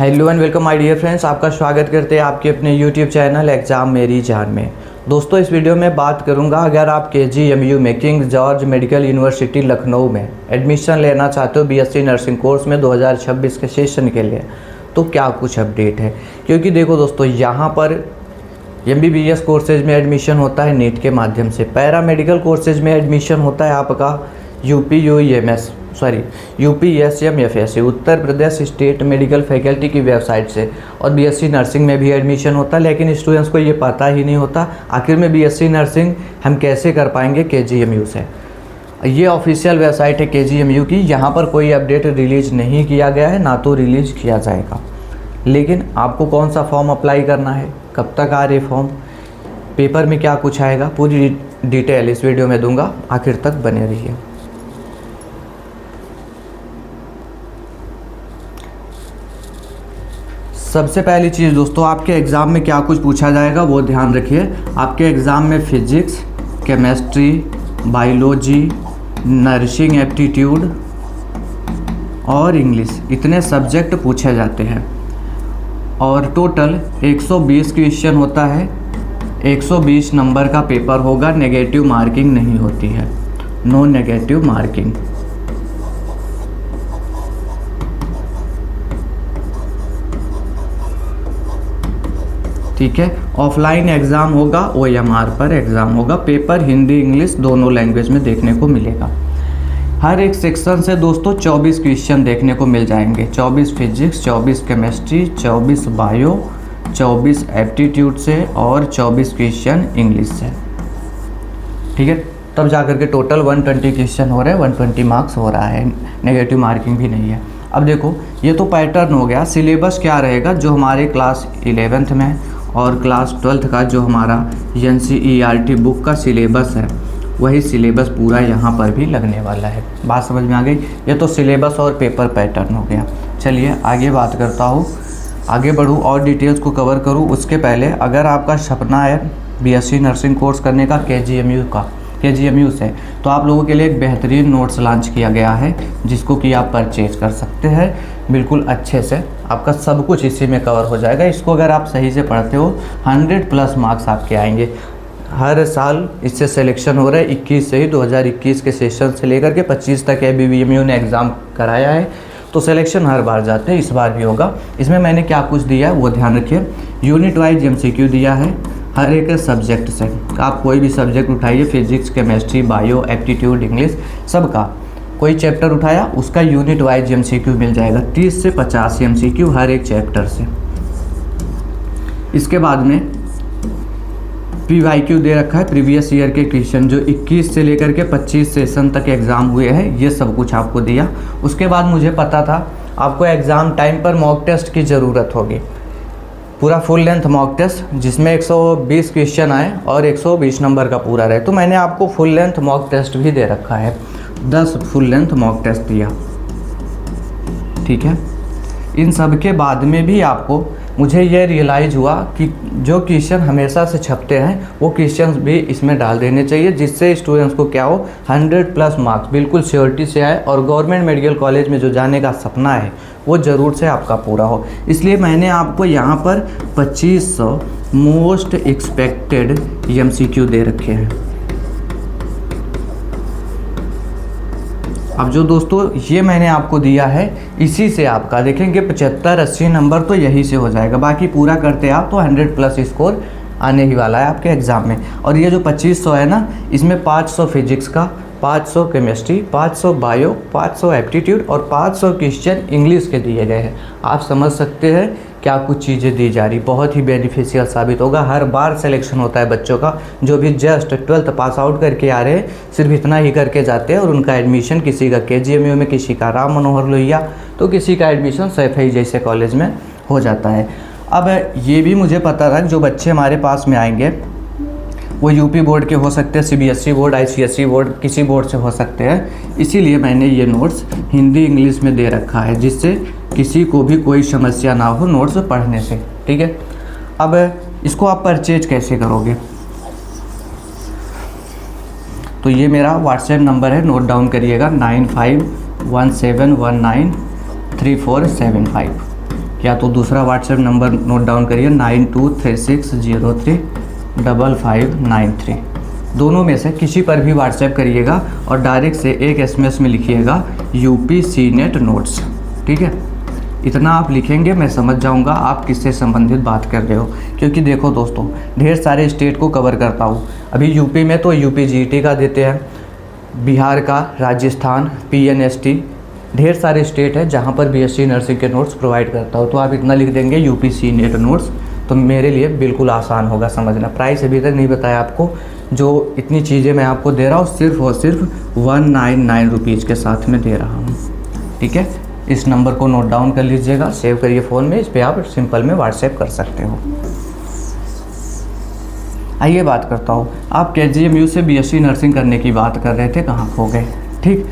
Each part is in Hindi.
Hello and welcome my dear friends, आपका स्वागत करते हैं आपके अपने यूट्यूब चैनल एग्ज़ाम मेरी जान में। दोस्तों, इस वीडियो में बात करूंगा, अगर आप KGMU में king George medical university Lucknow में एडमिशन लेना चाहते हो BSc नर्सिंग कोर्स में 2026 के सेशन के लिए, तो क्या कुछ अपडेट है। क्योंकि देखो दोस्तों, यहाँ पर MBBS कोर्सेज में एडमिशन होता है नीट के माध्यम से, पैरामेडिकल कोर्सेज में एडमिशन होता है आपका UPSM-FSC Uttar Pradesh state medical faculty की वेबसाइट से, और BSc नर्सिंग में भी एडमिशन होता है। लेकिन स्टूडेंट्स को ये पता ही नहीं होता आखिर में BSc नर्सिंग हम कैसे कर पाएंगे KGMU से। ये ऑफिशियल वेबसाइट है KGMU की, यहाँ पर कोई अपडेट रिलीज़ नहीं किया गया है, ना तो रिलीज़ किया जाएगा। लेकिन आपको कौन सा फॉर्म अप्लाई करना है, कब तक आ रहे फॉर्म, पेपर में क्या कुछ आएगा, पूरी डिटेल इस वीडियो में दूंगा, आखिर तक बने रहिए। सबसे पहली चीज़ दोस्तों, आपके एग्ज़ाम में क्या कुछ पूछा जाएगा वो ध्यान रखिए। आपके एग्ज़ाम में physics, chemistry, biology, nursing aptitude और इंग्लिश, इतने सब्जेक्ट पूछे जाते हैं और टोटल 120 क्वेश्चन होता है। 120 नंबर का पेपर होगा, नेगेटिव मार्किंग नहीं होती है, नो नेगेटिव मार्किंग। ठीक है, ऑफलाइन एग्ज़ाम होगा, OMR पर एग्ज़ाम होगा। पेपर हिंदी इंग्लिश दोनों लैंग्वेज में देखने को मिलेगा। हर एक सेक्शन से दोस्तों 24 क्वेश्चन देखने को मिल जाएंगे। 24 फिजिक्स, 24 केमिस्ट्री, 24 बायो, 24 एप्टीट्यूड से और 24 क्वेश्चन इंग्लिश से। ठीक है, तब जा कर के टोटल 120 क्वेश्चन हो रहे हैं, 120 मार्क्स हो रहा है, नेगेटिव मार्किंग भी नहीं है। अब देखो, ये तो पैटर्न हो गया। सिलेबस क्या रहेगा, जो हमारे क्लास 11th में और क्लास 12th का जो हमारा NCERT बुक का सिलेबस है, वही सिलेबस पूरा यहाँ पर भी लगने वाला है। बात समझ में आ गई। ये तो सिलेबस और पेपर पैटर्न हो गया। चलिए आगे बात करता हूँ, आगे बढ़ूँ और डिटेल्स को कवर करूँ। उसके पहले, अगर आपका सपना है BSc नर्सिंग कोर्स करने का KGMU से, तो आप लोगों के लिए एक बेहतरीन नोट्स लॉन्च किया गया है, जिसको कि आप परचेज कर सकते हैं बिल्कुल अच्छे से। आपका सब कुछ इसी में कवर हो जाएगा। इसको अगर आप सही से पढ़ते हो, 100+ मार्क्स आपके आएंगे। हर साल इससे सिलेक्शन हो रहा है, 21 से ही, 2021 के सेशन से लेकर के 25 तक BBMU ने एग्ज़ाम कराया है, तो सिलेक्शन हर बार जाते हैं, इस बार भी होगा। इसमें मैंने क्या कुछ दिया है वो ध्यान रखिए। यूनिट वाइज MCQ दिया है हर एक सब्जेक्ट से। आप कोई भी सब्जेक्ट उठाइए, physics, chemistry, bio, aptitude, English, सबका कोई चैप्टर उठाया, उसका यूनिट वाइज MCQ मिल जाएगा। 30 से 50 MCQ हर एक चैप्टर से। इसके बाद में PYQ दे रखा है, प्रीवियस ईयर के क्वेश्चन जो 21 से लेकर के 25 सेशन तक एग्ज़ाम हुए हैं, ये सब कुछ आपको दिया। उसके बाद मुझे पता था आपको एग्ज़ाम टाइम पर मॉक टेस्ट की ज़रूरत होगी, पूरा फुल लेंथ मॉक टेस्ट जिसमें 120 क्वेश्चन आए और 120 नंबर का पूरा रहे। तो मैंने आपको फुल लेंथ मॉक टेस्ट भी दे रखा है, 10 फुल लेंथ मॉक टेस्ट दिया। ठीक है, इन सब के बाद में भी आपको, मुझे ये रियलाइज़ हुआ कि जो क्वेश्चन हमेशा से छपते हैं वो क्वेश्चन भी इसमें डाल देने चाहिए, जिससे स्टूडेंट्स को क्या हो, 100+ मार्क्स बिल्कुल श्योरिटी से आए और गवर्नमेंट मेडिकल कॉलेज में जो जाने का सपना है वो ज़रूर से आपका पूरा हो। इसलिए मैंने आपको यहाँ पर 2500 मोस्ट एक्सपेक्टेड MCQ दे रखे हैं। अब जो दोस्तों ये मैंने आपको दिया है, इसी से आपका देखेंगे 75-80 नंबर तो यही से हो जाएगा। बाकी पूरा करते आप तो 100+ स्कोर आने ही वाला है आपके एग्ज़ाम में। और ये जो 2500 है ना, इसमें 500 फिजिक्स का, 500 केमिस्ट्री, 500 बायो, 500 एप्टीट्यूड और 500 क्वेश्चन इंग्लिश के दिए गए हैं। आप समझ सकते हैं क्या कुछ चीज़ें दी जा रही, बहुत ही बेनिफिशियल साबित होगा। हर बार सिलेक्शन होता है बच्चों का, जो भी जस्ट 12th पास आउट करके आ रहे हैं, सिर्फ इतना ही करके जाते हैं और उनका एडमिशन, किसी का KGMU में, किसी का राम मनोहर लोहिया, तो किसी का एडमिशन सैफई जैसे कॉलेज में हो जाता है। अब ये भी मुझे पता था कि जो बच्चे हमारे पास में आएंगे वो UP बोर्ड के हो सकते हैं, CBSE बोर्ड, ICSE बोर्ड, किसी बोर्ड से हो सकते हैं। इसीलिए मैंने ये नोट्स हिंदी इंग्लिश में दे रखा है, जिससे किसी को भी कोई समस्या ना हो नोट्स पढ़ने से। ठीक है, अब इसको आप परचेज कैसे करोगे, तो ये मेरा व्हाट्सएप नंबर है, नोट डाउन करिएगा, 9517193475। या तो दूसरा व्हाट्सएप नंबर नोट डाउन करिए 9236035593। दोनों में से किसी पर भी व्हाट्सएप करिएगा और डायरेक्ट से एक SMS में लिखिएगा यूपी सीनेट नोट्स। ठीक है, इतना आप लिखेंगे मैं समझ जाऊंगा आप किससे संबंधित बात कर रहे हो। क्योंकि देखो दोस्तों, ढेर सारे स्टेट को कवर करता हूँ। अभी यूपी में तो यूपी GT का देते हैं, बिहार का, राजस्थान, PNST, ढेर सारे स्टेट है जहाँ पर BSc नर्सिंग के नोट्स प्रोवाइड करता हूँ। तो आप इतना लिख देंगे यूपी सीनेट नोट्स, तो मेरे लिए बिल्कुल आसान होगा समझना। प्राइस अभी तक नहीं बताया आपको, जो इतनी चीज़ें मैं आपको दे रहा हूँ सिर्फ और सिर्फ 199 रुपीज़ के साथ में दे रहा हूँ। ठीक है, इस नंबर को नोट डाउन कर लीजिएगा, सेव करिए फ़ोन में, इस पर आप सिंपल में व्हाट्सएप कर सकते हो। आइए बात करता हूँ, आप KGMU से BSc नर्सिंग करने की बात कर रहे थे, कहाँ खो गए। ठीक,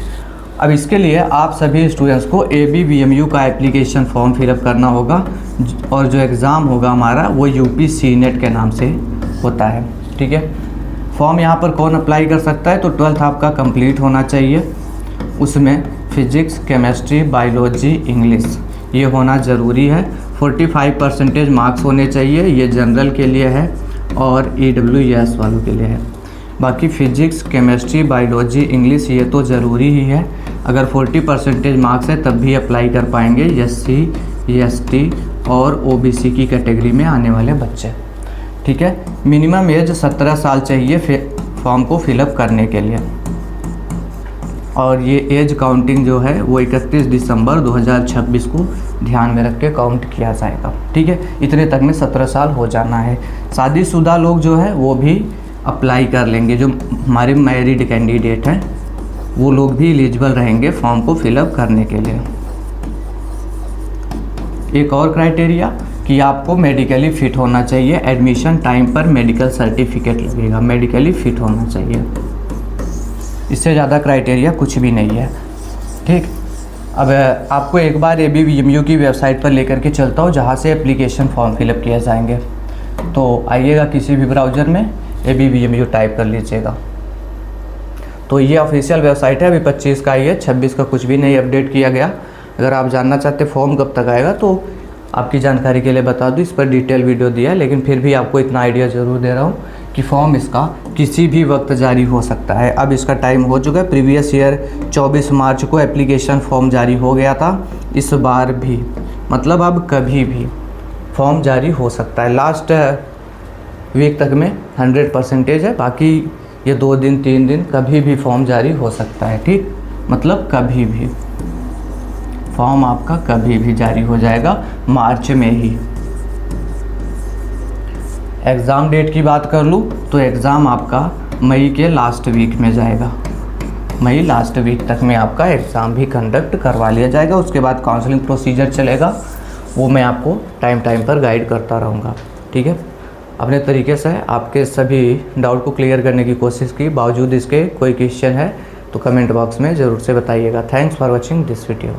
अब इसके लिए आप सभी स्टूडेंट्स को ABVMU का एप्लीकेशन फॉर्म फिलअप करना होगा और जो एग्ज़ाम होगा हमारा वो यूपी सीनेट के नाम से होता है। ठीक है, फॉर्म यहाँ पर कौन अप्लाई कर सकता है, तो 12th आपका कंप्लीट होना चाहिए, उसमें फिजिक्स, केमिस्ट्री, बायोलॉजी, इंग्लिश ये होना ज़रूरी है। 45% मार्क्स होने चाहिए, ये जनरल के लिए है और EWS वालों के लिए है। बाकी फिजिक्स, केमिस्ट्री, बायोलॉजी, इंग्लिश ये तो ज़रूरी ही है। अगर 40% मार्क्स है तब भी अप्लाई कर पाएंगे SC, ST और OBC की कैटेगरी में आने वाले बच्चे। ठीक है, मिनिमम एज 17 साल चाहिए फॉर्म को फिलअप करने के लिए, और ये एज काउंटिंग जो है वो 31 दिसंबर 2026 को ध्यान में रख के काउंट किया जाएगा। ठीक है, इतने तक में 17 साल हो जाना है। शादीशुदा लोग जो है वो भी अप्लाई कर लेंगे, जो हमारे मैरिड कैंडिडेट हैं वो लोग भी एलिजिबल रहेंगे फॉर्म को फिलअप करने के लिए। एक और क्राइटेरिया कि आपको मेडिकली फ़िट होना चाहिए, एडमिशन टाइम पर मेडिकल सर्टिफिकेट लगेगा, मेडिकली फ़िट होना चाहिए। इससे ज़्यादा क्राइटेरिया कुछ भी नहीं है। ठीक, अब आपको एक बार ABVMU की वेबसाइट पर लेकर के चलता हूँ जहाँ से एप्लीकेशन फॉर्म फिलअप किए जाएंगे। तो आइएगा, किसी भी ब्राउज़र में ABVMU टाइप कर लीजिएगा। तो ये ऑफिशियल वेबसाइट है, अभी 25 का ही है, 26 का कुछ भी नहीं अपडेट किया गया। अगर आप जानना चाहते फॉर्म कब तक आएगा तो आपकी जानकारी के लिए बता दूँ, इस पर डिटेल वीडियो दिया है, लेकिन फिर भी आपको इतना आइडिया ज़रूर दे रहा हूँ कि फॉर्म इसका किसी भी वक्त जारी हो सकता है। अब इसका टाइम हो चुका है, प्रीवियस ईयर 24 मार्च को एप्लीकेशन फॉर्म जारी हो गया था, इस बार भी मतलब अब कभी भी फॉर्म जारी हो सकता है। लास्ट वीक तक में 100% है, बाकी ये 2 दिन 3 दिन कभी भी फॉर्म जारी हो सकता है। ठीक, मतलब कभी भी फॉर्म आपका कभी भी जारी हो जाएगा, मार्च में ही। एग्ज़ाम डेट की बात कर लूँ तो एग्ज़ाम आपका मई के लास्ट वीक में जाएगा, मई लास्ट वीक तक में आपका एग्ज़ाम भी कंडक्ट करवा लिया जाएगा। उसके बाद काउंसलिंग प्रोसीजर चलेगा, वो मैं आपको टाइम पर गाइड करता रहूँगा। ठीक है, अपने तरीके से आपके सभी डाउट को क्लियर करने की कोशिश की। बावजूद इसके कोई क्वेश्चन है तो कमेंट बॉक्स में ज़रूर से बताइएगा। Thanks for watching this video.